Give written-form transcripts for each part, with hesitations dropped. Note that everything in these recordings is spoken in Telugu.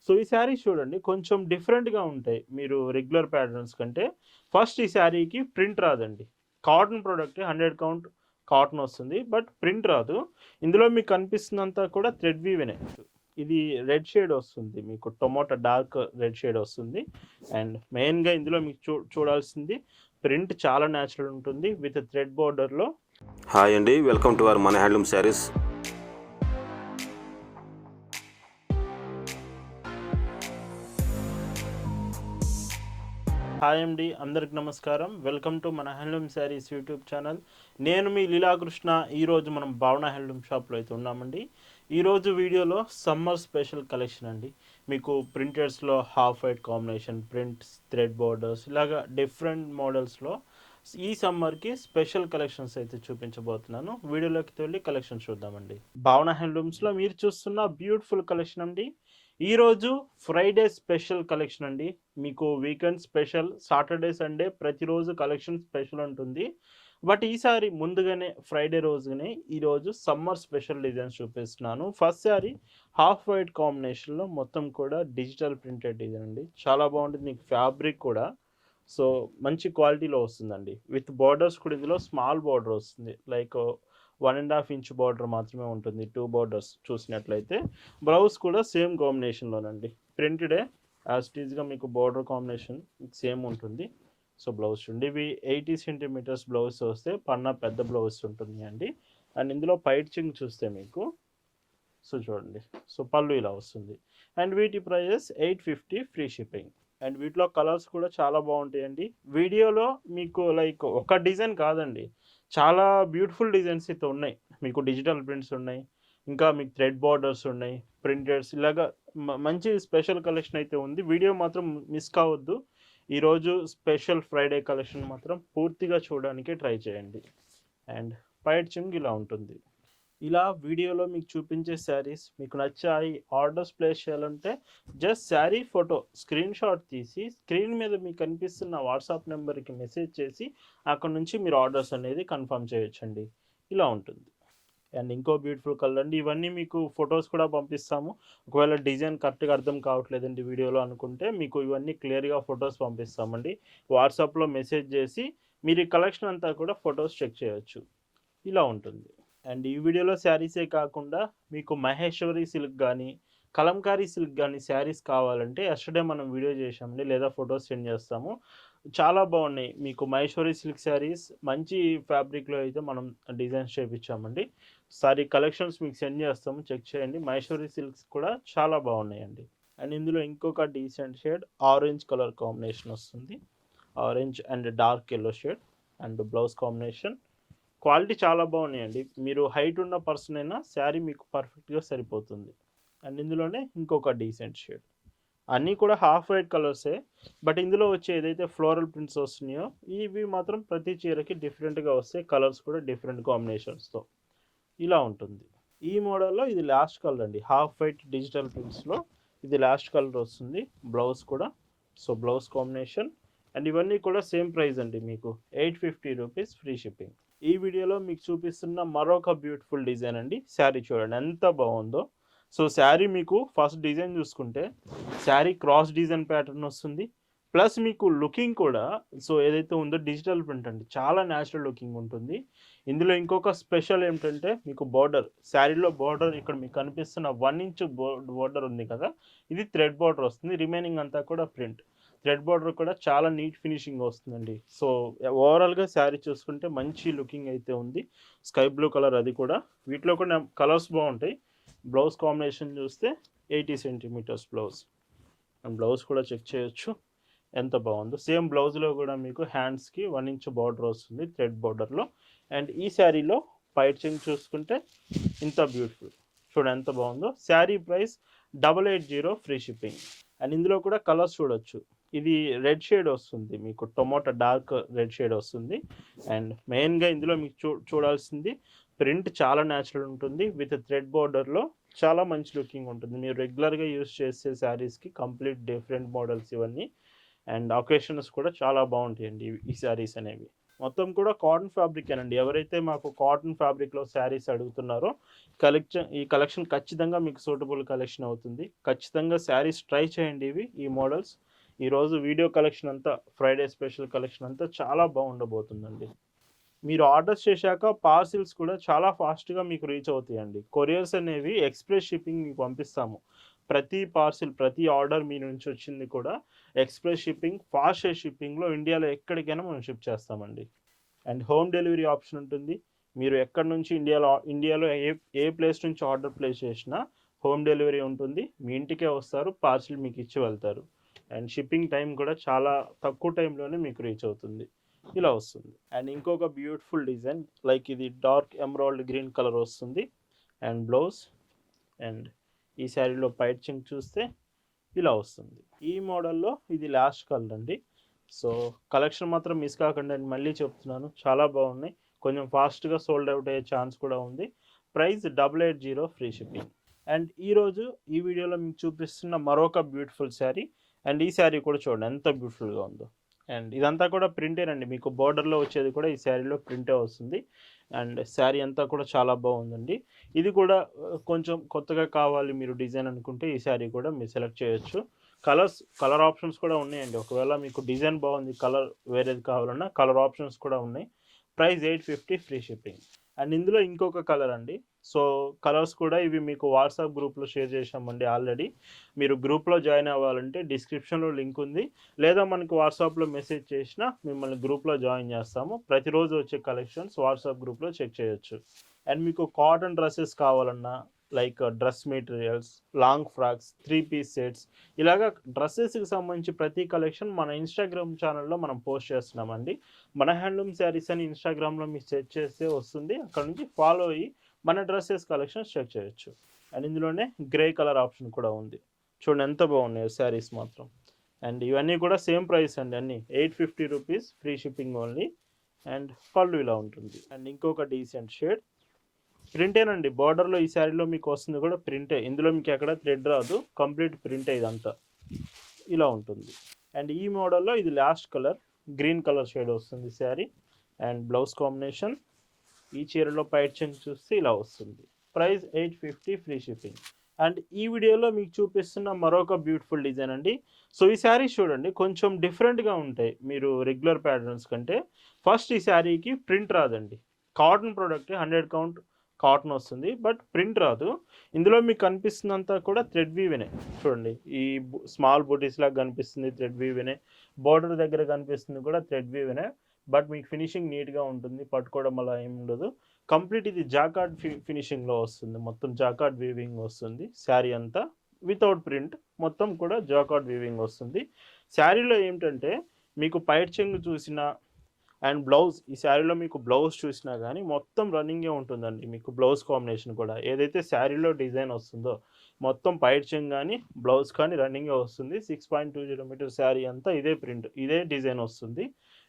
సో ఈ శారీస్ చూడండి కొంచెం డిఫరెంట్‌గా ఉంటాయి. మీరు రెగ్యులర్ ప్యాటర్న్స్ కంటే. ఫస్ట్ ఈ శారీకి ప్రింట్ రాదండి. కాటన్ ప్రొడక్టే 100 కౌంట్ కాటన్ వస్తుంది. బట్ ప్రింట్ రాదు. ఇందులో మీకు కనిపిస్తుందంతా కూడా థ్రెడ్ వీవెనే. ఇది రెడ్ షేడ్ వస్తుంది. మీకు టొమాటో డార్క్ రెడ్ షేడ్ వస్తుంది. అండ్ మెయిన్‌గా ఇందులో మీకు చూడాల్సింది ప్రింట్ చాలా న్యాచురల్ ఉంటుంది. విత్ థ్రెడ్ బోర్డర్‌లో. హాయ్ అండి, వెల్కమ్ టు అవర్ మన హ్యాండ్లూమ్ శారీస్. హాయ్ అండి, అందరికి నమస్కారం. వెల్కమ్ టు మన హ్యాండ్లూమ్ శారీస్ యూట్యూబ్ ఛానల్. నేను మీ లీలాకృష్ణ. ఈరోజు మనం భావన హ్యాండ్లూమ్ షాప్లో అయితే ఉన్నామండి. ఈరోజు వీడియోలో సమ్మర్ స్పెషల్ కలెక్షన్ అండి. మీకు ప్రింటెడ్స్లో half white combination, prints, thread borders ఇలాగా డిఫరెంట్ మోడల్స్లో ఈ సమ్మర్కి స్పెషల్ కలెక్షన్స్ అయితే చూపించబోతున్నాను. వీడియోలోకి వెళ్ళి కలెక్షన్ చూద్దామండి. భావన హ్యాండ్లూమ్స్లో మీరు చూస్తున్న బ్యూటిఫుల్ కలెక్షన్ అండి. ఈరోజు ఫ్రైడే స్పెషల్ కలెక్షన్ అండి. మీకు వీకెండ్ స్పెషల్, సాటర్డే సండే ప్రతిరోజు కలెక్షన్ స్పెషల్ ఉంటుంది. బట్ ఈసారి ముందుగానే ఫ్రైడే రోజునే ఈరోజు సమ్మర్ స్పెషల్ డిజైన్స్ చూపిస్తున్నాను. ఫస్ట్ సారీ హాఫ్ వైట్ కాంబినేషన్లో మొత్తం కూడా డిజిటల్ ప్రింటెడ్ డిజైన్ అండి. చాలా బాగుంటుంది. మీకు ఫ్యాబ్రిక్ కూడా సో మంచి క్వాలిటీలో వస్తుందండి. విత్ బార్డర్స్ కూడా ఇందులో స్మాల్ బార్డర్ వస్తుంది. లైక్ 1.5 ఇంచ్ బార్డర్ మాత్రమే ఉంటుంది. 2 బార్డర్స్ చూసినట్లయితే. బ్లౌజ్ కూడా సేమ్ కాంబినేషన్లోనండి. ప్రింటెడే యాజ్ ఇట్ ఈజ్గా మీకు బార్డర్ కాంబినేషన్ సేమ్ ఉంటుంది. సో బ్లౌజ్ చూడండి. ఇవి 80 సెంటీమీటర్స్ బ్లౌజ్ వస్తే పన్నా పెద్ద బ్లౌజ్ ఉంటుంది అండి. అండ్ ఇందులో పైచింగ్ చూస్తే మీకు సో చూడండి. సో పళ్ళు ఇలా వస్తుంది. అండ్ వీటి ప్రైజెస్ 850 ఫ్రీ షిప్పింగ్. అండ్ వీటిలో కలర్స్ కూడా చాలా బాగుంటాయండి. వీడియోలో మీకు లైక్ ఒక డిజైన్ కాదండి, చాలా బ్యూటిఫుల్ డిజైన్స్ అయితే ఉన్నాయి. మీకు డిజిటల్ ప్రింట్స్ ఉన్నాయి, ఇంకా మీకు థ్రెడ్ బార్డర్స్ ఉన్నాయి, ప్రింటెడ్స్ ఇలాగా మంచి స్పెషల్ కలెక్షన్ అయితే ఉంది. వీడియో మాత్రం మిస్ కావద్దు. ఈరోజు స్పెషల్ ఫ్రైడే కలెక్షన్ మాత్రం పూర్తిగా చూడడానికి ట్రై చేయండి. అండ్ పైచింగ్ ఇలా ఉంటుంది. ఇలా వీడియోలో మీకు చూపించే శారీస్ మీకు నచ్చాయి, ఆర్డర్స్ ప్లేస్ చేయాలంటే just sari photo screen shot తీసి స్క్రీన్ మీద మీకు కనిపిస్తున్న వాట్సాప్ నెంబర్కి మెసేజ్ చేసి అక్కడ నుంచి మీరు ఆర్డర్స్ అనేది కన్ఫర్మ్ చేయొచ్చండి. ఇలా ఉంటుంది. అండ్ ఇంకో బ్యూటిఫుల్ కలర్ అండి. ఇవన్నీ మీకు ఫొటోస్ కూడా పంపిస్తాము. ఒకవేళ డిజైన్ కరెక్ట్గా అర్థం కావట్లేదండి వీడియోలో అనుకుంటే మీకు ఇవన్నీ క్లియర్గా ఫొటోస్ పంపిస్తామండి. వాట్సాప్లో మెసేజ్ చేసి మీరు ఈ కలెక్షన్ అంతా కూడా ఫొటోస్ చెక్ చేయొచ్చు. ఇలా ఉంటుంది. అండ్ ఈ వీడియోలో శారీసే కాకుండా మీకు మహేశ్వరి సిల్క్ కానీ, కలంకారీ సిల్క్ కానీ శారీస్ కావాలంటే ఎస్టర్డే మనం వీడియో చేసామండి, లేదా ఫొటోస్ సెండ్ చేస్తాము. చాలా బాగున్నాయి. మీకు మహేశ్వరి సిల్క్ శారీస్ మంచి ఫ్యాబ్రిక్లో అయితే మనం డిజైన్స్ చేయించామండి. సారీ కలెక్షన్స్ మీకు సెండ్ చేస్తాము, చెక్ చేయండి. మహేశ్వరి సిల్క్స్ కూడా చాలా బాగున్నాయండి. అండ్ ఇందులో ఇంకొక decent shade orange colour combination వస్తుంది. Orange and dark yellow shade and blouse combination. Quality చాలా బాగున్నాయండి. మీరు హైట్ ఉన్న పర్సన్ అయినా శారీ మీకు పర్ఫెక్ట్గా సరిపోతుంది. అండ్ ఇందులోనే ఇంకొక డీసెంట్ షేడ్. అన్నీ కూడా హాఫ్ వైట్ కలర్సే. బట్ ఇందులో వచ్చే ఏదైతే ఫ్లోరల్ ప్రింట్స్ వస్తున్నాయో ఇవి మాత్రం ప్రతి చీరకి డిఫరెంట్గా వస్తాయి. కలర్స్ కూడా డిఫరెంట్ కాంబినేషన్స్తో ఇలా ఉంటుంది. ఈ మోడల్లో ఇది లాస్ట్ కలర్ అండి. హాఫ్ వైట్ డిజిటల్ ప్రింట్స్లో ఇది లాస్ట్ కలర్ వస్తుంది. బ్లౌజ్ కూడా సో బ్లౌజ్ కాంబినేషన్. అండ్ ఇవన్నీ కూడా సేమ్ ప్రైస్ అండి. మీకు 850 రూపీస్ ఫ్రీ షిప్పింగ్. ఈ వీడియోలో మీకు చూపిస్తున్న మరొక బ్యూటిఫుల్ డిజైన్ అండి. శారీ చూడండి ఎంత బాగుందో. సో శారీ మీకు ఫస్ట్ డిజైన్ చూసుకుంటే శారీ క్రాస్ డిజైన్ ప్యాటర్న్ వస్తుంది. ప్లస్ మీకు లుకింగ్ కూడా సో ఏదైతే ఉందో డిజిటల్ ప్రింట్ అండి, చాలా న్యాచురల్ లుకింగ్ ఉంటుంది. ఇందులో ఇంకొక స్పెషల్ ఏమిటంటే మీకు బార్డర్, శారీలో బార్డర్ ఇక్కడ మీకు కనిపిస్తున్న 1 ఇంచ్ బార్డర్ ఉంది కదా, ఇది థ్రెడ్ బార్డర్ వస్తుంది. రిమైనింగ్ అంతా కూడా ప్రింట్. థ్రెడ్ బార్డర్ కూడా చాలా నీట్ ఫినిషింగ్ వస్తుందండి. సో ఓవరాల్గా శారీ చూసుకుంటే మంచి లుకింగ్ అయితే ఉంది. స్కై బ్లూ కలర్ అది కూడా. వీటిలో కూడా కలర్స్ బాగుంటాయి. బ్లౌజ్ కాంబినేషన్ చూస్తే 80 సెంటీమీటర్స్ బ్లౌజ్. అండ్ బ్లౌజ్ కూడా చెక్ చేయొచ్చు ఎంత బాగుందో. సేమ్ బ్లౌజ్లో కూడా మీకు హ్యాండ్స్కి 1 ఇంచ్ బార్డర్ వస్తుంది థ్రెడ్ బార్డర్లో. అండ్ ఈ శారీలో పైచింగ్ చూసుకుంటే ఇంత బ్యూటిఫుల్ చూడండి ఎంత బాగుందో. Sari price 880 free shipping. And ఇందులో కూడా కలర్స్ చూడొచ్చు. ఇది రెడ్ షేడ్ వస్తుంది, మీకు టొమాటో డార్క్ రెడ్ షేడ్ వస్తుంది. అండ్ మెయిన్గా ఇందులో మీకు చూడాల్సింది ప్రింట్ చాలా న్యాచురల్ ఉంటుంది. విత్ థ్రెడ్ బార్డర్లో చాలా మంచి లుకింగ్ ఉంటుంది. మీరు రెగ్యులర్గా యూస్ చేసే శారీస్కి కంప్లీట్ డిఫరెంట్ మోడల్స్ ఇవన్నీ. అండ్ ఒకేషన్స్ కూడా చాలా బాగుంటాయండి ఈ శారీస్ అనేవి. మొత్తం కూడా కాటన్ ఫ్యాబ్రిక్ అండి. ఎవరైతే మాకు కాటన్ ఫ్యాబ్రిక్‌లో శారీస్ అడుగుతున్నారో ఈ కలెక్షన్ ఖచ్చితంగా మీకు సూటబుల్ కలెక్షన్ అవుతుంది. ఖచ్చితంగా శారీస్ ట్రై చేయండి ఈ మోడల్స్. ఈరోజు వీడియో కలెక్షన్ అంతా ఫ్రైడే స్పెషల్ కలెక్షన్ అంతా చాలా బాగుండబోతుందండి. మీరు ఆర్డర్స్ చేశాక పార్సిల్స్ కూడా చాలా ఫాస్ట్‌గా మీకు రీచ్ అవుతాయండి. కొరియర్స్ అనేవి ఎక్స్‌ప్రెస్ షిప్పింగ్ మీకు పంపిస్తాము. ప్రతి పార్సిల్, ప్రతి ఆర్డర్ మీ నుంచి వచ్చింది కూడా ఎక్స్‌ప్రెస్ షిప్పింగ్, ఫాస్టెస్ట్ షిప్పింగ్‌లో ఇండియాలో ఎక్కడికైనా మనం షిప్ చేస్తామండి. అండ్ హోమ్ డెలివరీ ఆప్షన్ ఉంటుంది. మీరు ఎక్కడి నుంచి ఇండియాలో ఏ ప్లేస్ నుంచి ఆర్డర్ ప్లేస్ చేసినా హోమ్ డెలివరీ ఉంటుంది. మీ ఇంటికే వస్తారు. పార్సిల్ మీకు ఇచ్చి వెళ్తారు. అండ్ షిప్పింగ్ టైం కూడా చాలా తక్కువ టైంలోనే మీకు రీచ్ అవుతుంది. ఇలా వస్తుంది. అండ్ ఇంకొక బ్యూటిఫుల్ డిజైన్ లైక్ ఇది డార్క్ ఎమరాల్డ్ గ్రీన్ కలర్ వస్తుంది. అండ్ బ్లౌజ్ అండ్ ఈ శారీలో పైచింగ్ చూస్తే ఇలా వస్తుంది. ఈ మోడల్లో ఇది లాస్ట్ కలర్ అండి. సో కలెక్షన్ మాత్రం మిస్ కాకండి అని మళ్ళీ చెప్తున్నాను. చాలా బాగున్నాయి. కొంచెం ఫాస్ట్గా సోల్డ్ అవుట్ అయ్యే ఛాన్స్ కూడా ఉంది. Price 880 free shipping. అండ్ ఈరోజు ఈ వీడియోలో మీకు చూపిస్తున్న మరొక బ్యూటిఫుల్ శారీ. అండ్ ఈ శారీ కూడా చూడండి ఎంత బ్యూటిఫుల్గా ఉందో. అండ్ ఇదంతా కూడా ప్రింటేనండి. మీకు బోర్డర్లో వచ్చేది కూడా ఈ శారీలో ప్రింటే వస్తుంది. అండ్ శారీ అంతా కూడా చాలా బాగుందండి. ఇది కూడా కొంచెం కొత్తగా కావాలి మీరు డిజైన్ అనుకుంటే ఈ శారీ కూడా మీరు సెలెక్ట్ చేయొచ్చు. కలర్ ఆప్షన్స్ కూడా ఉన్నాయండి. ఒకవేళ మీకు డిజైన్ బాగుంది, కలర్ వేరేది కావాలన్నా కలర్ ఆప్షన్స్ కూడా ఉన్నాయి. Price 850 free shipping. అండ్ ఇందులో ఇంకొక కలర్ అండి. సో కలర్స్ కూడా ఇవి మీకు వాట్సాప్ గ్రూప్లో షేర్ చేశామండి ఆల్రెడీ. మీరు గ్రూప్లో జాయిన్ అవ్వాలంటే డిస్క్రిప్షన్లో లింక్ ఉంది. లేదా మనకి వాట్సాప్లో మెసేజ్ చేసినా మిమ్మల్ని గ్రూప్లో జాయిన్ చేస్తాము. ప్రతిరోజు వచ్చే కలెక్షన్స్ వాట్సాప్ గ్రూప్లో చెక్ చేయొచ్చు. అండ్ మీకు కాటన్ డ్రెస్సెస్ కావాలన్నా like dress materials, long frocks, 3 piece sets ఇలాగా డ్రెస్సెస్కి సంబంధించి ప్రతి కలెక్షన్ మన ఇన్స్టాగ్రామ్ ఛానల్లో మనం పోస్ట్ చేస్తున్నామండి. మన హ్యాండ్లూమ్ శారీస్ అని ఇన్స్టాగ్రామ్లో మీరు సెర్చ్ చేస్తే వస్తుంది. అక్కడ నుంచి ఫాలో అయ్యి మన డ్రెస్సెస్ కలెక్షన్స్ చెక్ చేయొచ్చు. అండ్ ఇందులోనే గ్రే కలర్ ఆప్షన్ కూడా ఉంది. చూడండి ఎంత బాగున్నాయో శారీస్ మాత్రం. అండ్ ఇవన్నీ కూడా సేమ్ ప్రైస్ అండి. అన్నీ 850 rupees free shipping only. And పళ్ళు ఇలా ఉంటుంది. అండ్ ఇంకొక డీసెంట్ షేడ్ ప్రింటేనండి. బార్డర్లో ఈ శారీలో మీకు వస్తుంది కూడా ప్రింటే. ఇందులో మీకు ఎక్కడ థ్రెడ్ రాదు. కంప్లీట్ ప్రింటే ఇదంతా. ఇలా ఉంటుంది. అండ్ ఈ మోడల్లో ఇది last colour green colour shade వస్తుంది శారీ. అండ్ బ్లౌజ్ కాంబినేషన్ ఈ చీరలో పైచింగ్ చూస్తే ఇలా వస్తుంది. Price 850 free shipping. అండ్ ఈ వీడియోలో మీకు చూపిస్తున్న మరొక బ్యూటిఫుల్ డిజైన్ అండి. సో ఈ శారీస్ చూడండి కొంచెం డిఫరెంట్గా ఉంటాయి మీరు రెగ్యులర్ ప్యాటర్న్స్ కంటే. ఫస్ట్ ఈ శారీకి ప్రింట్ రాదండి. కాటన్ ప్రోడక్ట్ 100 కౌంట్ కాటన్ వస్తుంది. బట్ ప్రింట్ రాదు. ఇందులో మీకు కనిపిస్తున్నంతా కూడా థ్రెడ్ వీవేనే. చూడండి ఈ స్మాల్ బూటీస్ లాగా కనిపిస్తుంది థ్రెడ్ వీవేనే. బోర్డర్ దగ్గర కనిపిస్తుంది కూడా థ్రెడ్ వీవేనే. బట్ మీకు ఫినిషింగ్ నీట్గా ఉంటుంది. పట్టుకోవడం అలా ఏమి ఉండదు. కంప్లీట్ ఇది జాకార్డ్ ఫినిషింగ్లో వస్తుంది. మొత్తం జాకార్డ్ వీవింగ్ వస్తుంది. శారీ అంతా వితౌట్ ప్రింట్ మొత్తం కూడా జాకార్డ్ వీవింగ్ వస్తుంది. శారీలో ఏమిటంటే మీకు పైట్ చెంగు చూసిన అండ్ బ్లౌజ్ ఈ శారీలో మీకు బ్లౌజ్ చూసినా కానీ మొత్తం రన్నింగే ఉంటుందండి. మీకు బ్లౌజ్ కాంబినేషన్ కూడా ఏదైతే శారీలో డిజైన్ వస్తుందో మొత్తం పైట్ చెంగ్ కానీ బ్లౌజ్ కానీ రన్నింగే వస్తుంది. 6.20 మీటర్ శారీ అంతా ఇదే ప్రింట్ ఇదే డిజైన్ వస్తుంది.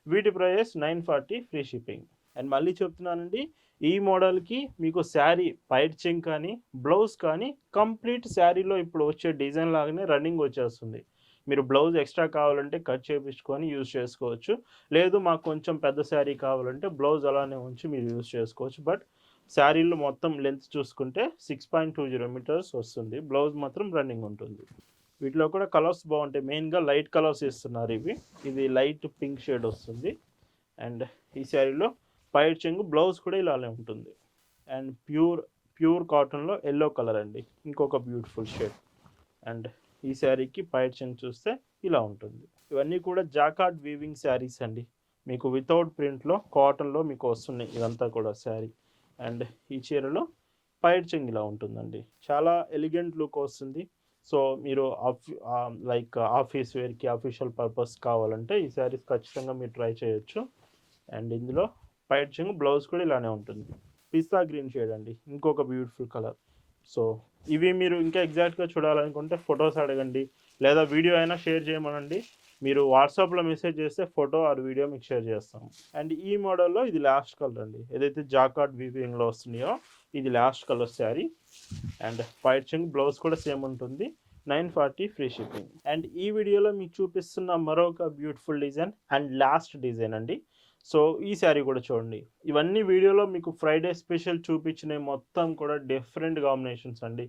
వీటి ప్రైస్ 940 ఫ్రీ షిప్పింగ్. అండ్ మళ్ళీ చెప్తున్నానండి ఈ మోడల్కి మీకు శారీ పైట్ చెంగ్ కానీ బ్లౌజ్ కానీ కంప్లీట్ శారీలో ఇప్పుడు వచ్చే డిజైన్ లాగానే రన్నింగ్ వచ్చేస్తుంది. మీరు బ్లౌజ్ ఎక్స్ట్రా కావాలంటే కట్ చేయించుకొని యూజ్ చేసుకోవచ్చు. లేదు మాకు కొంచెం పెద్ద శారీ కావాలంటే బ్లౌజ్ అలానే ఉంచి మీరు యూజ్ చేసుకోవచ్చు. బట్ శారీలో మొత్తం లెంత్ చూసుకుంటే 6.20 మీటర్స్ వస్తుంది. బ్లౌజ్ మాత్రం రన్నింగ్ ఉంటుంది. వీటిలో కూడా కలర్స్ బాగుంటాయి. మెయిన్గా లైట్ కలర్స్ ఇస్తున్నారు ఇది లైట్ పింక్ షేడ్ వస్తుంది. అండ్ ఈ శారీలో పైట్ చెంగు బ్లౌజ్ కూడా ఇలానే ఉంటుంది. అండ్ ప్యూర్ కాటన్లో ఎల్లో కలర్ అండి ఇంకొక బ్యూటిఫుల్ షేడ్. అండ్ ఈ శారీకి పైట్ చెంగు చూస్తే ఇలా ఉంటుంది. ఇవన్నీ కూడా జాకార్డ్ వీవింగ్ శారీస్ అండి. మీకు వితౌట్ ప్రింట్లో కాటన్లో మీకు వస్తున్నాయి ఇదంతా కూడా శారీ. అండ్ ఈ చీరలో పైట్ చెంగు ఇలా ఉంటుందండి. చాలా ఎలిగెంట్ లుక్ వస్తుంది. సో మీరు లైక్ ఆఫీస్ వేర్కి ఆఫీషియల్ పర్పస్ కావాలంటే ఈ శారీస్ ఖచ్చితంగా మీరు ట్రై చేయొచ్చు. అండ్ ఇందులో పైట్ చెంగు బ్లౌజ్ కూడా ఇలానే ఉంటుంది. పిస్తా గ్రీన్ షేడ్ అండి ఇంకొక బ్యూటిఫుల్ కలర్. సో ఇవి మీరు ఇంకా ఎగ్జాక్ట్గా చూడాలనుకుంటే ఫొటోస్ అడగండి లేదా వీడియో అయినా షేర్ చేయమనండి. మీరు వాట్సాప్లో మెసేజ్ చేస్తే ఫోటో ఆర్ వీడియో మీకు షేర్ చేస్తాము. అండ్ ఈ మోడల్లో ఇది లాస్ట్ కలర్ అండి. ఏదైతే జాకార్డ్ వీవింగ్లో వస్తున్నాయో ఇది లాస్ట్ కలర్ శారీ. అండ్ పైట్ చెంగు బ్లౌజ్ కూడా సేమ్ ఉంటుంది. 940 ఫ్రీ షిప్పింగ్. అండ్ ఈ వీడియోలో మీకు చూపిస్తున్న మరొక beautiful design and last design అండి. సో ఈ శారీ కూడా చూడండి. ఇవన్నీ వీడియోలో మీకు ఫ్రైడే స్పెషల్ చూపించినవి మొత్తం కూడా డిఫరెంట్ కాంబినేషన్స్ అండి.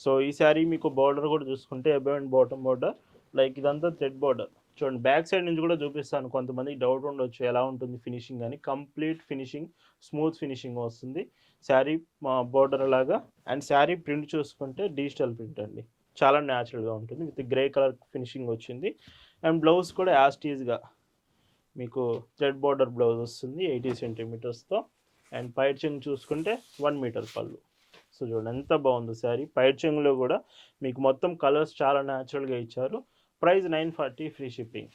సో ఈ శారీ మీకు బార్డర్ కూడా చూసుకుంటే above and bottom border, like ఇదంతా థ్రెడ్ బార్డర్. చూడండి బ్యాక్ సైడ్ నుంచి కూడా చూపిస్తాను. కొంతమందికి డౌట్ ఉండొచ్చు ఎలా ఉంటుంది ఫినిషింగ్ అని. కంప్లీట్ ఫినిషింగ్, స్మూత్ ఫినిషింగ్ వస్తుంది శారీ బార్డర్ లాగా. అండ్ శారీ ప్రింట్ చూసుకుంటే డిజిటల్ ప్రింట్ అండి, చాలా న్యాచురల్గా ఉంటుంది. విత్ గ్రే కలర్ ఫినిషింగ్ వచ్చింది. అండ్ బ్లౌజ్ కూడా యాస్టీజ్గా మీకు థ్రెడ్ బార్డర్ బ్లౌజ్ వస్తుంది 80 సెంటీమీటర్స్తో. అండ్ పైట్ చెంగు చూసుకుంటే 1 మీటర్ పళ్ళు. సో చూడండి ఎంత బాగుందో శారీ. పైట్ చెంగులో కూడా మీకు మొత్తం కలర్స్ చాలా న్యాచురల్గా ఇచ్చారు. Price 940, free shipping.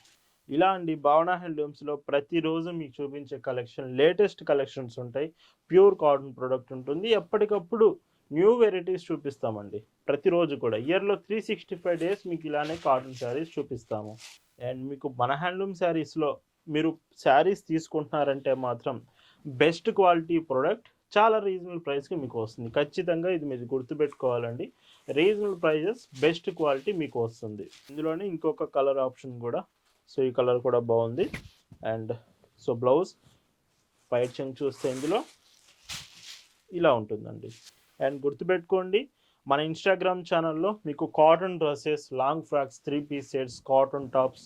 ఇలా అండి భావన హ్యాండ్లూమ్స్లో ప్రతిరోజు మీకు చూపించే కలెక్షన్, లేటెస్ట్ కలెక్షన్స్ ఉంటాయి. ప్యూర్ కాటన్ ప్రోడక్ట్ ఉంటుంది. ఎప్పటికప్పుడు న్యూ వెరైటీస్ చూపిస్తామండి. ప్రతిరోజు కూడా ఇయర్లో 365 డేస్ మీకు ఇలానే కాటన్ శారీస్ చూపిస్తాము. అండ్ మీకు మన హ్యాండ్లూమ్ శారీస్లో మీరు శారీస్ తీసుకుంటున్నారంటే మాత్రం బెస్ట్ క్వాలిటీ ప్రోడక్ట్ చాలా రీజనబుల్ ప్రైస్కి మీకు వస్తుంది. ఖచ్చితంగా ఇది మీరు గుర్తుపెట్టుకోవాలండి. రీజనబుల్ ప్రైజెస్, బెస్ట్ క్వాలిటీ మీకు వస్తుంది. ఇందులోనే ఇంకొక కలర్ ఆప్షన్ కూడా, సో ఈ కలర్ కూడా బాగుంది. అండ్ సో బ్లౌజ్ పైట్ చెంగు చూస్తే ఇందులో ఇలా ఉంటుందండి. అండ్ గుర్తుపెట్టుకోండి, మన ఇన్స్టాగ్రామ్ ఛానల్లో మీకు cotton dresses, long frocks, 3 piece sets, cotton tops,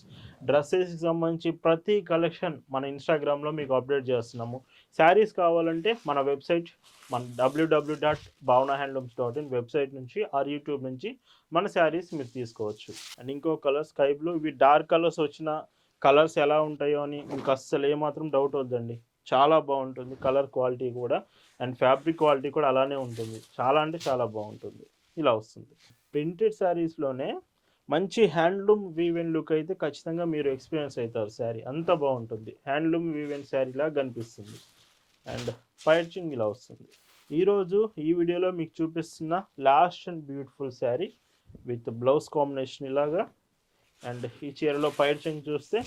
డ్రెస్సెస్కి సంబంధించి ప్రతి కలెక్షన్ మన ఇన్స్టాగ్రామ్లో మీకు అప్డేట్ చేస్తున్నాము. శారీస్ కావాలంటే మన వెబ్సైట్, మన www.bhavanahandlooms.in వెబ్సైట్ నుంచి ఆర్ యూట్యూబ్ నుంచి మన శారీస్ మీరు తీసుకోవచ్చు. అండ్ ఇంకో కలర్ స్కై బ్లూ. ఇవి డార్క్ కలర్స్ వచ్చిన కలర్స్ ఎలా ఉంటాయో అని మీకు అస్సలు ఏమాత్రం డౌట్ వద్దండి. చాలా బాగుంటుంది కలర్ క్వాలిటీ కూడా. అండ్ ఫ్యాబ్రిక్ క్వాలిటీ కూడా అలానే ఉంటుంది. చాలా అంటే చాలా బాగుంటుంది. ఇలా వస్తుంది. ప్రింటెడ్ శారీస్లోనే మంచి హ్యాండ్లూమ్ వీవెన్ లుక్ అయితే ఖచ్చితంగా మీరు ఎక్స్పీరియన్స్ అవుతారు. శారీ అంత బాగుంటుంది, హ్యాండ్లూమ్ వీవెన్ శారీలా కనిపిస్తుంది. అండ్ పైచింగ్ ఇలా వస్తుంది. ఈరోజు ఈ వీడియోలో మీకు చూపిస్తున్న last and beautiful sari with blouse combination ఇలాగా. అండ్ ఈ చీరలో పైచింగ్ చూస్తే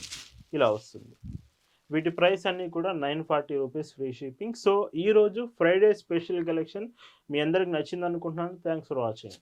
ఇలా వస్తుంది. వీటి ప్రైస్ అన్నీ కూడా 940 రూపీస్, ఫ్రీ షిప్పింగ్. సో ఈరోజు ఫ్రైడే స్పెషల్ కలెక్షన్ మీ అందరికి నచ్చింది అనుకుంటున్నాను. Thanks for watching.